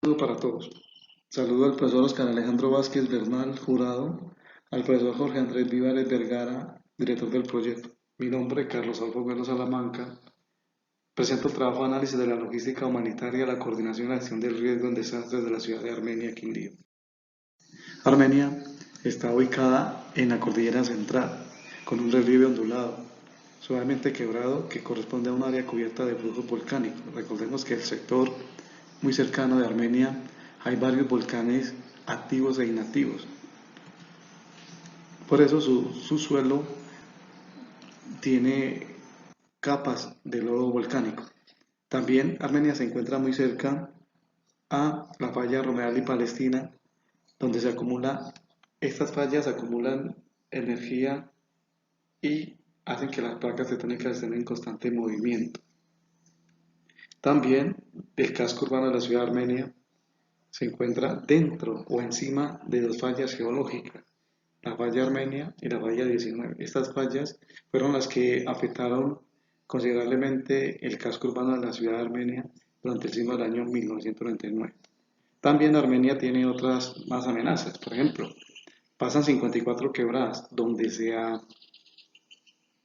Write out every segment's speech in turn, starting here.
Saludo para todos. Saludo al profesor Oscar Alejandro Vázquez Bernal, jurado, al profesor Jorge Andrés Vivares Vergara, director del proyecto. Mi nombre es Carlos Alfonso Güero Salamanca. Presento el trabajo de análisis de la logística humanitaria, la coordinación y la gestión del riesgo en desastres de la ciudad de Armenia, Quindío. Armenia está ubicada en la cordillera central, con un relieve ondulado, suavemente quebrado que corresponde a un área cubierta de flujos volcánicos. Recordemos que el sector muy cercano de Armenia hay varios volcanes activos e inactivos. Por eso su suelo tiene capas de lodo volcánico. También Armenia se encuentra muy cerca a la falla Romeral y Palestina, donde estas fallas acumulan energía y hacen que las placas tectónicas estén en constante movimiento. También el casco urbano de la ciudad de Armenia se encuentra dentro o encima de dos fallas geológicas, la falla Armenia y la falla 19. Estas fallas fueron las que afectaron considerablemente el casco urbano de la ciudad de Armenia durante el siglo del año 1999. También Armenia tiene otras más amenazas, por ejemplo, pasan 54 quebradas donde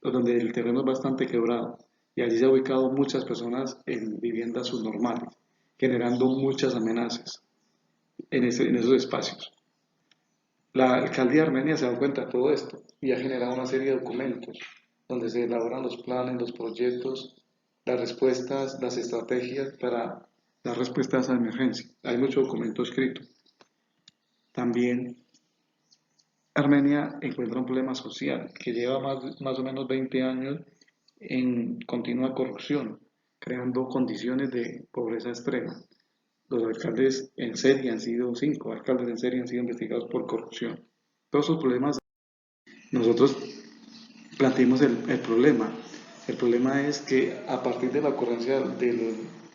el terreno es bastante quebrado y allí se han ubicado muchas personas en viviendas subnormales, generando muchas amenazas en esos espacios. La alcaldía armenia se da cuenta de todo esto y ha generado una serie de documentos donde se elaboran los planes, los proyectos, las respuestas, las estrategias para dar respuesta a esa emergencia. Hay mucho documento escrito. También Armenia encuentra un problema social que lleva más o menos 20 años en continua corrupción, creando condiciones de pobreza extrema. Los alcaldes en serie han sido, 5 alcaldes en serie han sido investigados por corrupción. Todos esos problemas, nosotros planteamos el problema. El problema es que a partir de la ocurrencia del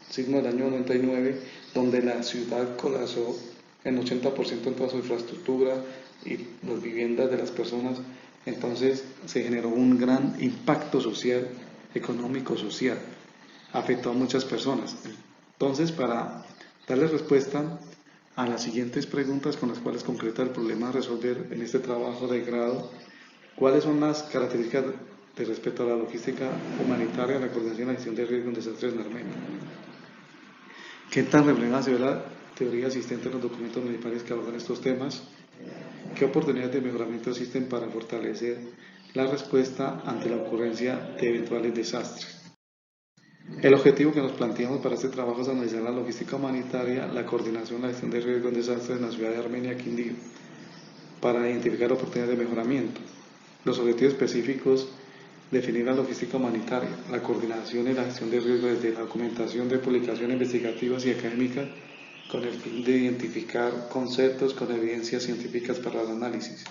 sismo del año 99, donde la ciudad colapsó en 80% en toda su infraestructura y las viviendas de las personas, entonces se generó un gran impacto social, económico, social. Afectó a muchas personas. Entonces, para darle respuesta a las siguientes preguntas con las cuales concreta el problema a resolver en este trabajo de grado, ¿cuáles son las características de respecto a la logística humanitaria, la coordinación y la gestión de riesgos en desastres en Armenia? ¿Qué tan reflejada se ve la teoría existente en los documentos municipales que abordan estos temas? ¿Qué oportunidades de mejoramiento existen para fortalecer la respuesta ante la ocurrencia de eventuales desastres? El objetivo que nos planteamos para este trabajo es analizar la logística humanitaria, la coordinación y la gestión de riesgos en desastres en la ciudad de Armenia, Quindío, para identificar oportunidades de mejoramiento. Los objetivos específicos: definir la logística humanitaria, la coordinación y la gestión de riesgos desde la documentación de publicaciones investigativas y académicas con el fin de identificar conceptos con evidencias científicas para el análisis.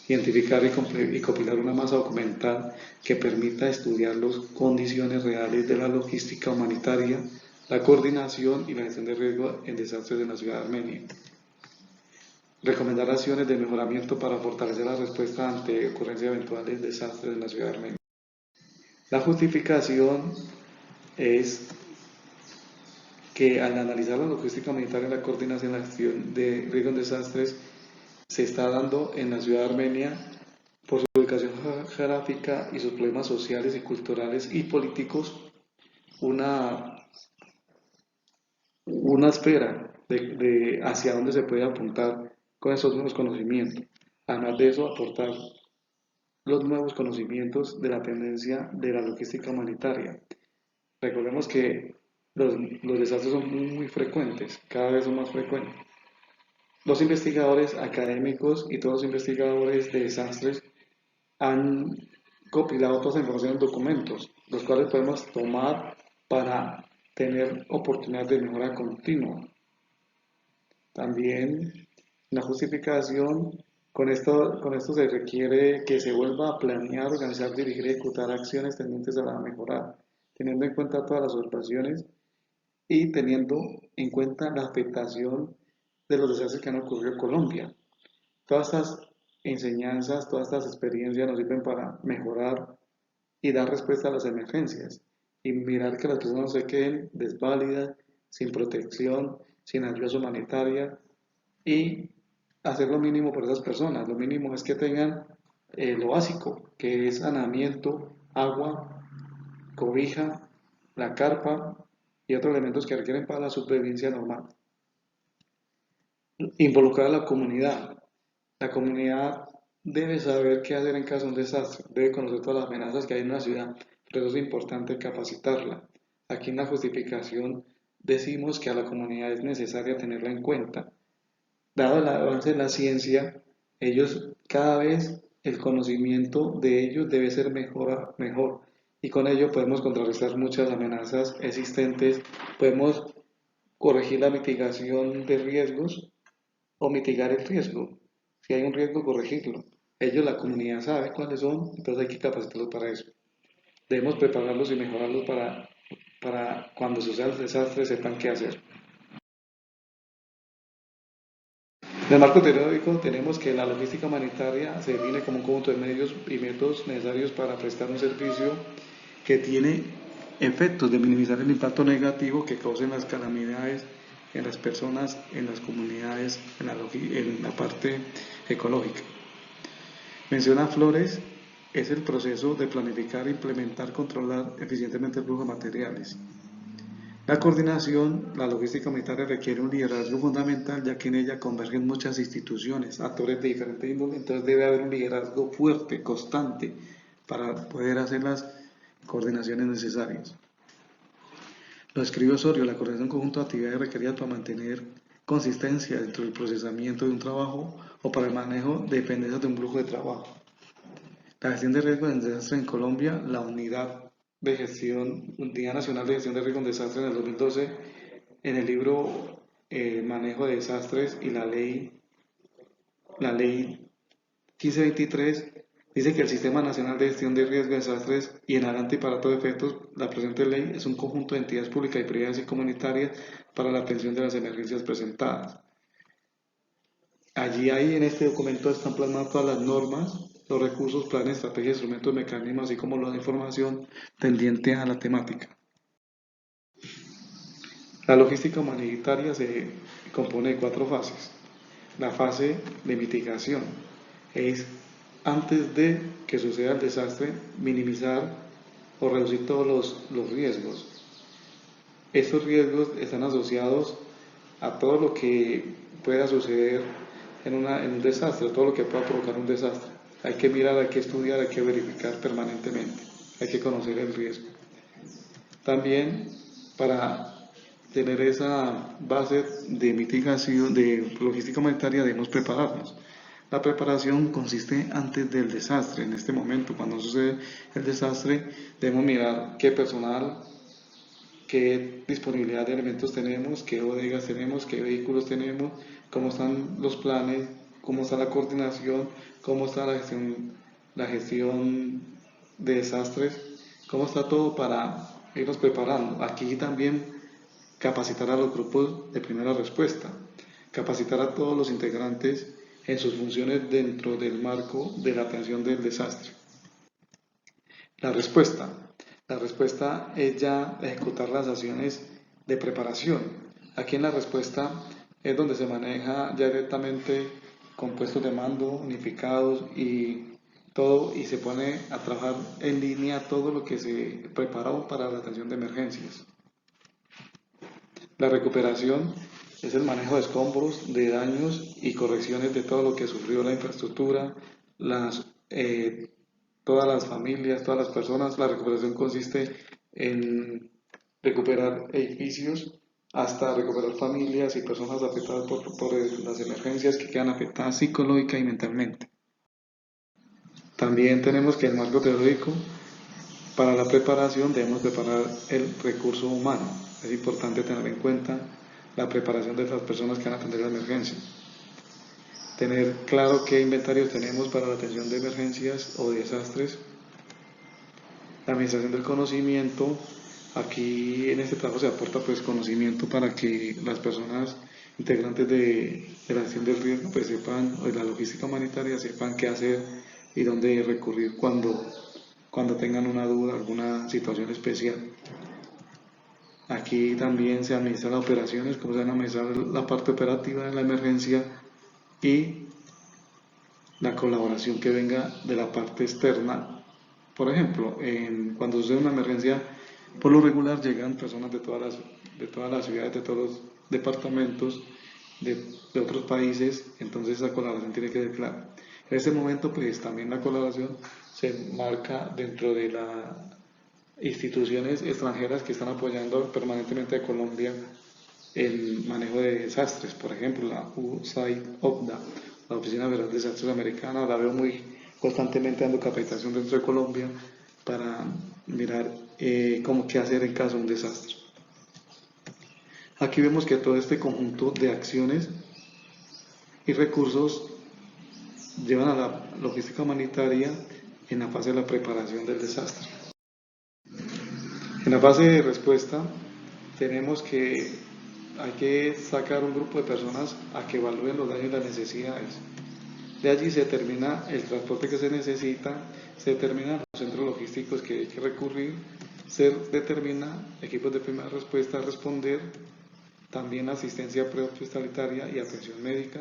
Identificar y compilar una masa documental que permita estudiar las condiciones reales de la logística humanitaria, la coordinación y la gestión de riesgo en desastres en la ciudad de Armenia. Recomendar acciones de mejoramiento para fortalecer la respuesta ante ocurrencias eventuales de desastres en la ciudad de Armenia. La justificación es que al analizar la logística humanitaria, la coordinación y la gestión de riesgo en desastres se está dando en la ciudad de Armenia por su ubicación geográfica y sus problemas sociales y culturales y políticos, una esfera de hacia dónde se puede apuntar con esos nuevos conocimientos. Además de eso, aportar los nuevos conocimientos de la tendencia de la logística humanitaria. Recordemos que los desastres son muy frecuentes, cada vez son más frecuentes. Los investigadores académicos y todos los investigadores de desastres han compilado toda esa información en documentos, los cuales podemos tomar para tener oportunidades de mejora continua. También la justificación, con esto se requiere que se vuelva a planear, organizar, dirigir y ejecutar acciones tendientes a la mejora, teniendo en cuenta todas las observaciones y teniendo en cuenta la afectación de los desastres que han ocurrido en Colombia. Todas estas enseñanzas, todas estas experiencias nos sirven para mejorar y dar respuesta a las emergencias y mirar que las personas no se queden desválidas sin protección, sin ayuda humanitaria y hacer lo mínimo por esas personas. Lo mínimo es que tengan lo básico, que es saneamiento, agua, cobija, la carpa y otros elementos que requieren para la supervivencia normal. Involucrar a la comunidad. La comunidad debe saber qué hacer en caso de un desastre, debe conocer todas las amenazas que hay en una ciudad, pero eso es importante capacitarla. Aquí en la justificación decimos que a la comunidad es necesario tenerla en cuenta. Dado el avance de la ciencia, ellos cada vez el conocimiento de ellos debe ser mejor y con ello podemos contrarrestar muchas amenazas existentes, podemos corregir la mitigación de riesgos o mitigar el riesgo. Si hay un riesgo, corregirlo. Ellos, la comunidad, sabe cuáles son, entonces hay que capacitarlos para eso. Debemos prepararlos y mejorarlos para cuando suceda el desastre sepan qué hacer. En el marco teórico tenemos que la logística humanitaria se define como un conjunto de medios y métodos necesarios para prestar un servicio que tiene efectos de minimizar el impacto negativo que causen las calamidades en las personas, en las comunidades, en la parte ecológica. Menciona Flores, es el proceso de planificar, implementar, controlar eficientemente el flujo de materiales. La coordinación, la logística humanitaria requiere un liderazgo fundamental, ya que en ella convergen muchas instituciones, actores de diferentes índole, entonces debe haber un liderazgo fuerte, constante, para poder hacer las coordinaciones necesarias. Lo escribe Osorio, la coordinación conjunto de actividades requeridas para mantener consistencia dentro del procesamiento de un trabajo o para el manejo de dependencias de un flujo de trabajo. La gestión de riesgos en desastres en Colombia, la Unidad Nacional de Gestión de Riesgos en Desastres en el 2012, en el libro Manejo de Desastres y la ley 1523, dice que el Sistema Nacional de Gestión de Riesgos de Desastres y en adelante y para todos efectos, la presente ley es un conjunto de entidades públicas y privadas y comunitarias para la atención de las emergencias presentadas. Allí en este documento están plasmadas todas las normas, los recursos, planes, estrategias, instrumentos, mecanismos, así como la información tendiente a la temática. La logística humanitaria se compone de 4 fases. La fase de mitigación es antes de que suceda el desastre, minimizar o reducir todos los riesgos. Estos riesgos están asociados a todo lo que pueda suceder en un desastre, todo lo que pueda provocar un desastre. Hay que mirar, hay que estudiar, hay que verificar permanentemente, hay que conocer el riesgo. También para tener esa base de mitigación, de logística humanitaria, debemos prepararnos. La preparación consiste antes del desastre. En este momento, cuando sucede el desastre, debemos mirar qué personal, qué disponibilidad de elementos tenemos, qué bodegas tenemos, qué vehículos tenemos, cómo están los planes, cómo está la coordinación, cómo está la gestión de desastres, cómo está todo para irnos preparando. Aquí también capacitar a los grupos de primera respuesta, capacitar a todos los integrantes en sus funciones dentro del marco de la atención del desastre. La respuesta. La respuesta es ya ejecutar las acciones de preparación. Aquí en la respuesta es donde se maneja ya directamente con puestos de mando unificados y todo, y se pone a trabajar en línea todo lo que se preparó para la atención de emergencias. La recuperación es el manejo de escombros, de daños y correcciones de todo lo que sufrió la infraestructura, todas las familias, todas las personas. La recuperación consiste en recuperar edificios hasta recuperar familias y personas afectadas por las emergencias que quedan afectadas psicológica y mentalmente. También tenemos que el marco teórico, para la preparación debemos preparar el recurso humano. Es importante tener en cuenta la preparación de las personas que van a atender la emergencia. Tener claro qué inventarios tenemos para la atención de emergencias o desastres. La administración del conocimiento. Aquí en este trabajo se aporta pues conocimiento para que las personas integrantes de la gestión del riesgo pues sepan, o de la logística humanitaria, sepan qué hacer y dónde recurrir cuando tengan una duda, alguna situación especial. Aquí también se administran las operaciones, cómo se van a administrar la parte operativa de la emergencia y la colaboración que venga de la parte externa. Por ejemplo, cuando sucede una emergencia, por lo regular llegan personas de todas las ciudades, de todos los departamentos, de otros países, entonces esa colaboración tiene que ser clara. En este momento, pues también la colaboración se marca dentro de las instituciones extranjeras que están apoyando permanentemente a Colombia el manejo de desastres. Por ejemplo, la USAID OPDA, la Oficina Federal de Desastres Americana, la veo muy constantemente dando capacitación dentro de Colombia para mirar cómo qué hacer en caso de un desastre. Aquí vemos que todo este conjunto de acciones y recursos llevan a la logística humanitaria en la fase de la preparación del desastre. En la fase de respuesta tenemos que hay que sacar un grupo de personas a que evalúen los daños y las necesidades. De allí se determina el transporte que se necesita, se determinan los centros logísticos que hay que recurrir, se determina equipos de primera respuesta a responder, también asistencia prehospitalaria y atención médica,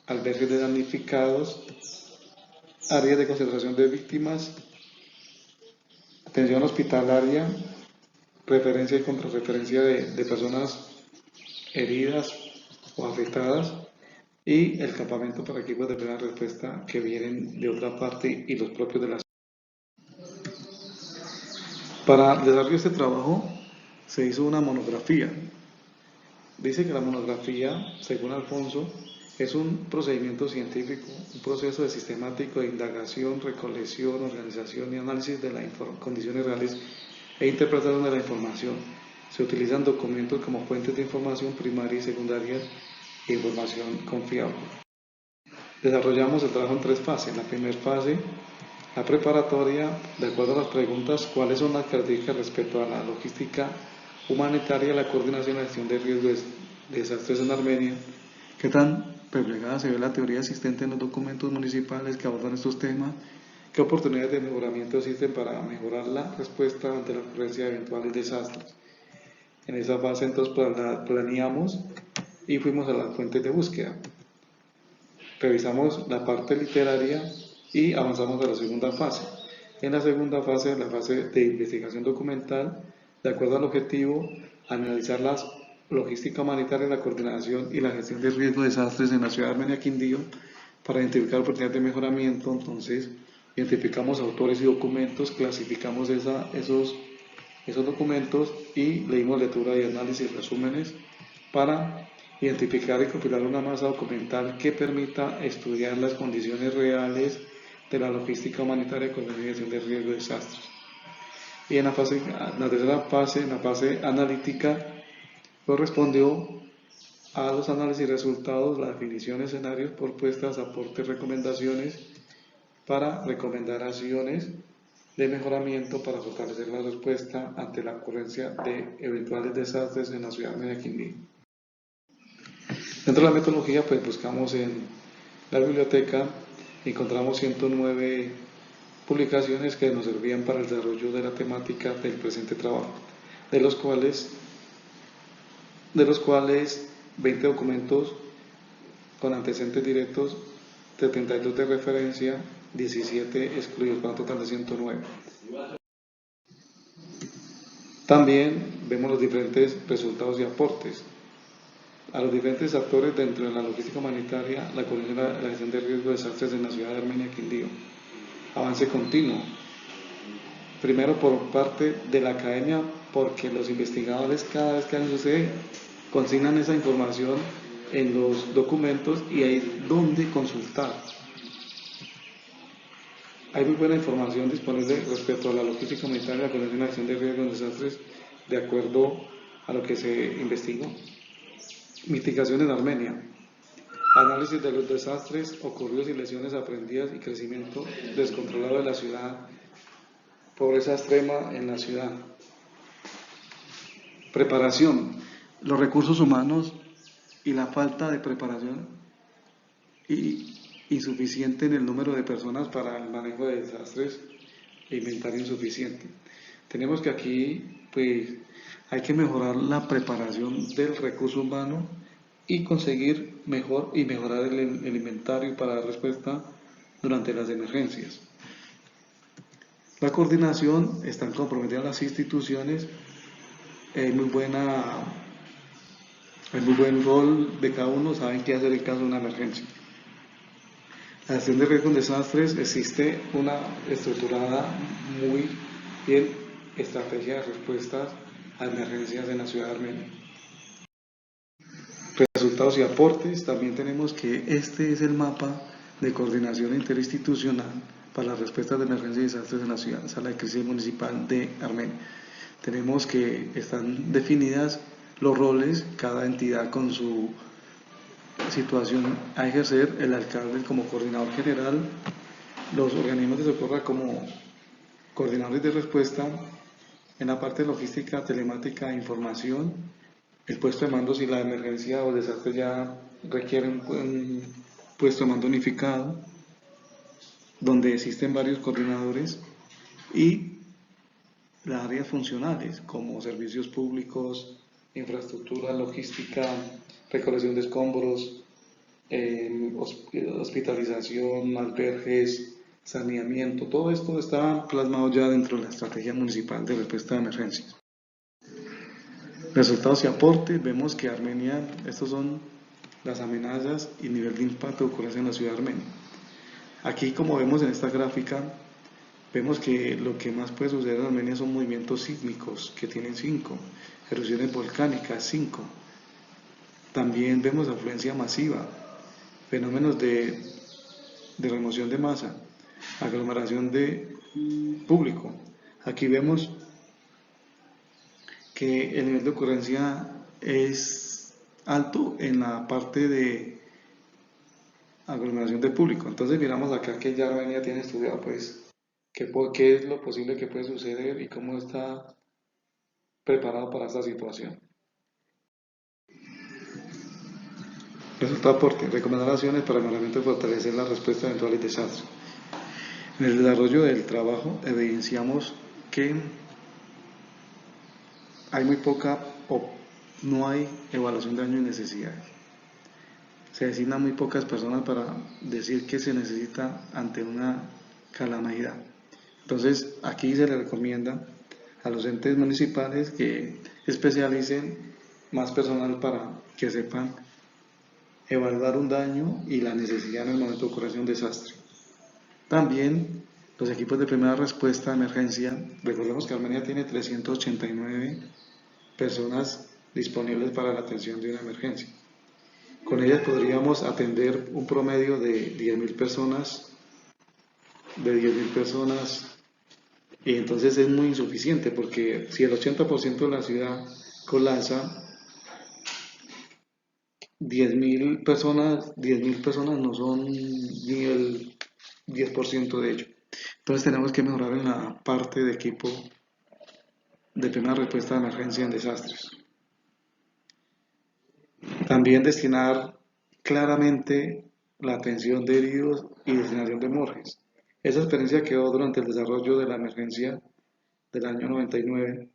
albergues de damnificados, áreas de concentración de víctimas, atención hospitalaria, referencia y contrarreferencia de personas heridas o afectadas y el campamento para equipos de primera respuesta que vienen de otra parte y los propios de la ciudad. Para desarrollar este trabajo se hizo una monografía. Dice que la monografía, según Alfonso, es un procedimiento científico, un proceso de sistemático de indagación, recolección, organización y análisis de las condiciones reales e interpretación de la información. Se utilizan documentos como fuentes de información primaria y secundaria e información confiable. Desarrollamos el trabajo en 3 fases. La primera fase, la preparatoria, de acuerdo a las preguntas, cuáles son las características respecto a la logística humanitaria, la coordinación y la gestión de riesgos de desastres en Armenia, qué tan replegada se ve la teoría existente en los documentos municipales que abordan estos temas, qué oportunidades de mejoramiento existen para mejorar la respuesta ante la ocurrencia de eventuales desastres. En esa fase entonces planeamos y fuimos a las fuentes de búsqueda. Revisamos la parte literaria y avanzamos a la segunda fase. En la segunda fase, la fase de investigación documental, de acuerdo al objetivo, analizar la logística humanitaria, la coordinación y la gestión de riesgo de desastres en la ciudad de Armenia Quindío para identificar oportunidades de mejoramiento. Entonces, identificamos autores y documentos, clasificamos esos documentos y leímos lectura y análisis, resúmenes para identificar y compilar una masa documental que permita estudiar las condiciones reales de la logística humanitaria con la gestión de riesgo de desastres. Y en la tercera fase, en la fase analítica, correspondió a los análisis y resultados, la definición de escenarios, propuestas, aportes, recomendaciones para recomendar acciones de mejoramiento para fortalecer la respuesta ante la ocurrencia de eventuales desastres en la ciudad de Quindío. Dentro de la metodología, pues buscamos en la biblioteca, encontramos 109 publicaciones que nos servían para el desarrollo de la temática del presente trabajo, de los cuales 20 documentos con antecedentes directos, 72 de referencia, 17 excluidos, para un total de 109. También vemos los diferentes resultados y aportes a los diferentes actores dentro de la logística humanitaria, la coordinación y la gestión de riesgos de desastres en la ciudad de Armenia Quindío. Avance continuo. Primero por parte de la academia, porque los investigadores cada vez que algo sucede consignan esa información en los documentos y hay donde consultar. Hay muy buena información disponible respecto a la logística humanitaria, la coordinación y la gestión de riesgos de desastres de acuerdo a lo que se investigó. Mitigación en Armenia. Análisis de los desastres ocurridos y lesiones aprendidas y crecimiento descontrolado de la ciudad. Pobreza extrema en la ciudad. Preparación. Los recursos humanos y la falta de preparación y insuficiente en el número de personas para el manejo de desastres e inventario insuficiente. Tenemos que aquí pues Hay que mejorar la preparación del recurso humano y conseguir mejorar el inventario para dar respuesta durante las emergencias. La coordinación, están comprometidas las instituciones, hay muy buen rol de cada uno, saben qué hacer en caso de una emergencia. La gestión de riesgos con desastres, existe una estructurada muy bien estrategia de respuestas a emergencias en la ciudad de Armenia. Resultados y aportes, también tenemos que este es el mapa de coordinación interinstitucional para las respuestas de emergencia y desastres en la ciudad, sala de crisis municipal de Armenia. Tenemos que están definidas los roles, cada entidad con su situación a ejercer, el alcalde como coordinador general, los organismos de socorro como coordinadores de respuesta, en la parte logística, telemática e información, el puesto de mando si la emergencia o desastre ya requiere un puesto de mando unificado, donde existen varios coordinadores, y las áreas funcionales como servicios públicos, infraestructura, logística, recolección de escombros, hospitalización, albergues, saneamiento, todo esto está plasmado ya dentro de la estrategia municipal de respuesta a emergencias. Resultados y aportes, vemos que Armenia, estos son las amenazas y nivel de impacto de ocurrencia en la ciudad de Armenia. Aquí, como vemos en esta gráfica, vemos que lo que más puede suceder en Armenia son movimientos sísmicos, que tienen 5, erupciones volcánicas, 5. También vemos afluencia masiva, fenómenos de remoción de masa, aglomeración de público. Aquí vemos que el nivel de ocurrencia es alto en la parte de aglomeración de público. Entonces miramos acá que ya Armenia tiene estudiado pues qué es lo posible que puede suceder y cómo está preparado para esta situación. Resultado aporte, recomendaciones para el mejoramiento y fortalecer la respuesta a eventuales desastres. En el desarrollo del trabajo evidenciamos que hay muy poca o no hay evaluación de daños y necesidades. Se designan muy pocas personas para decir qué se necesita ante una calamidad. Entonces, aquí se le recomienda a los entes municipales que especialicen más personal para que sepan evaluar un daño y la necesidad en el momento de ocurrencia de un desastre. También los equipos de primera respuesta a emergencia, recordemos que Armenia tiene 389 personas disponibles para la atención de una emergencia. Con ellas podríamos atender un promedio de 10.000 personas, y entonces es muy insuficiente porque si el 80% de la ciudad colapsa, 10.000 personas no son ni el 10% de ello. Entonces tenemos que mejorar en la parte de equipo de primera respuesta de emergencia en desastres. También destinar claramente la atención de heridos y destinación de morgues. Esa experiencia quedó durante el desarrollo de la emergencia del año 99,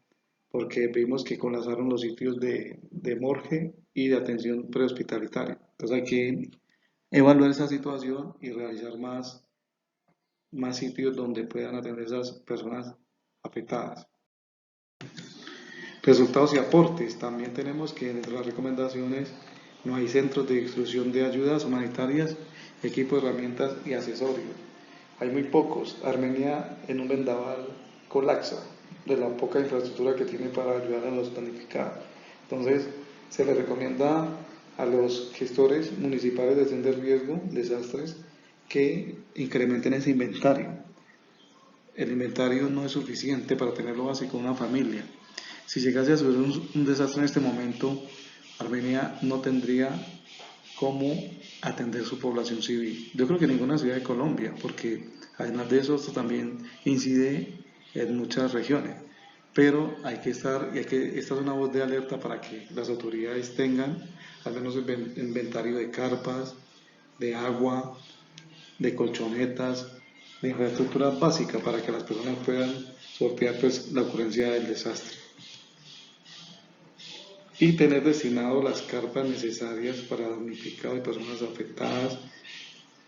porque vimos que colapsaron los sitios de morgue y de atención prehospitalaria. Entonces hay que evaluar esa situación y realizar más sitios donde puedan atender a esas personas afectadas. Resultados y aportes. También tenemos que dentro de las recomendaciones no hay centros de distribución de ayudas humanitarias, equipo de herramientas y accesorios. Hay muy pocos. Armenia en un vendaval colapsa de la poca infraestructura que tiene para ayudar a los planificados. Entonces se le recomienda a los gestores municipales de gestión de riesgo, desastres, que incrementen ese inventario. El inventario no es suficiente para tener lo básico de una familia. Si llegase a suceder un desastre en este momento, Armenia no tendría cómo atender su población civil. Yo creo que ninguna ciudad de Colombia, porque además de eso, esto también incide en muchas regiones. Pero esta es una voz de alerta para que las autoridades tengan al menos el inventario de carpas, de agua, de colchonetas, de infraestructura básica para que las personas puedan sortear pues, la ocurrencia del desastre. y tener destinado las carpas necesarias para damnificados y personas afectadas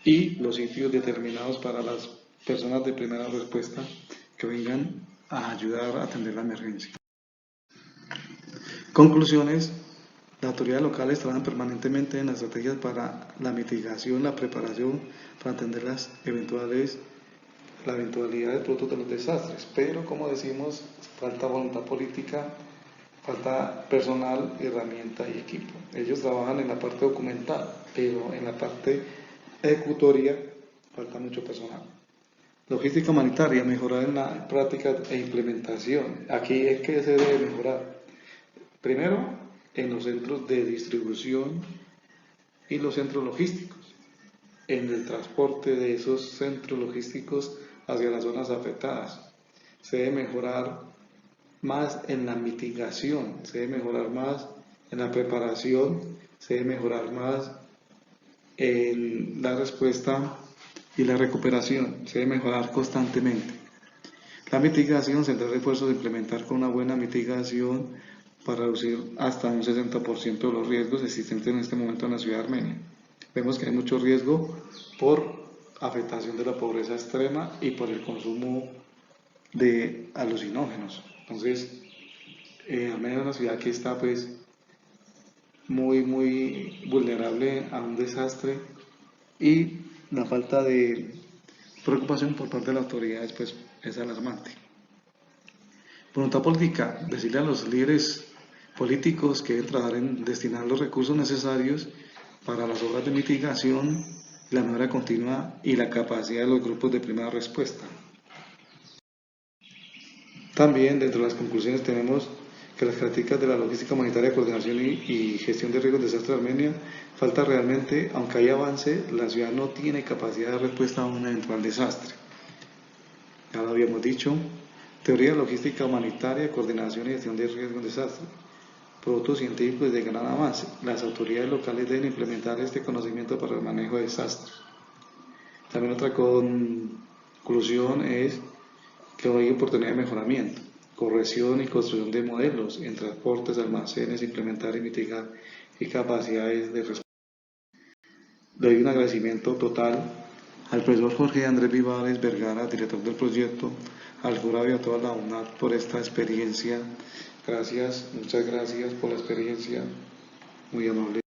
y los sitios determinados para las personas de primera respuesta que vengan a ayudar a atender la emergencia. Conclusiones. Las autoridades locales trabajan permanentemente en estrategias para la mitigación, la preparación, para atender la eventualidad de productos de los desastres, pero como decimos, falta voluntad política, falta personal, herramienta y equipo. Ellos trabajan en la parte documental, pero en la parte ejecutoria falta mucho personal. Logística humanitaria, mejorar en la práctica e implementación. Aquí es que se debe mejorar. Primero, en los centros de distribución y los centros logísticos, en el transporte de esos centros logísticos hacia las zonas afectadas. Se debe mejorar más en la mitigación, se debe mejorar más en la preparación, se debe mejorar más en la respuesta y la recuperación, se debe mejorar constantemente. La mitigación se da esfuerzos de implementar con una buena mitigación para reducir hasta un 60% de los riesgos existentes en este momento en la ciudad de Armenia. Vemos que hay mucho riesgo por afectación de la pobreza extrema y por el consumo de alucinógenos. Entonces, Armenia es una ciudad que está pues muy vulnerable a un desastre y la falta de preocupación por parte de las autoridades pues es alarmante. Voluntad política, decirle a los líderes políticos que deben trabajar en destinar los recursos necesarios para las obras de mitigación, la mejora continua y la capacidad de los grupos de primera respuesta. También dentro de las conclusiones tenemos que las características de la logística humanitaria, coordinación y gestión de riesgos de desastre de Armenia falta realmente, aunque hay avance, la ciudad no tiene capacidad de respuesta a un eventual desastre. Ya lo habíamos dicho. Teoría logística humanitaria, coordinación y gestión de riesgos de desastre. Productos científicos de gran avance. Las autoridades locales deben implementar este conocimiento para el manejo de desastres. También otra conclusión es que hay oportunidad de mejoramiento, corrección y construcción de modelos en transportes, almacenes, implementar y mitigar y capacidades de respuesta. Le doy un agradecimiento total al profesor Jorge Andrés Vivares Vergara, director del proyecto, al jurado y a toda la UNAD por esta experiencia. Gracias, muchas gracias por la experiencia, muy amable.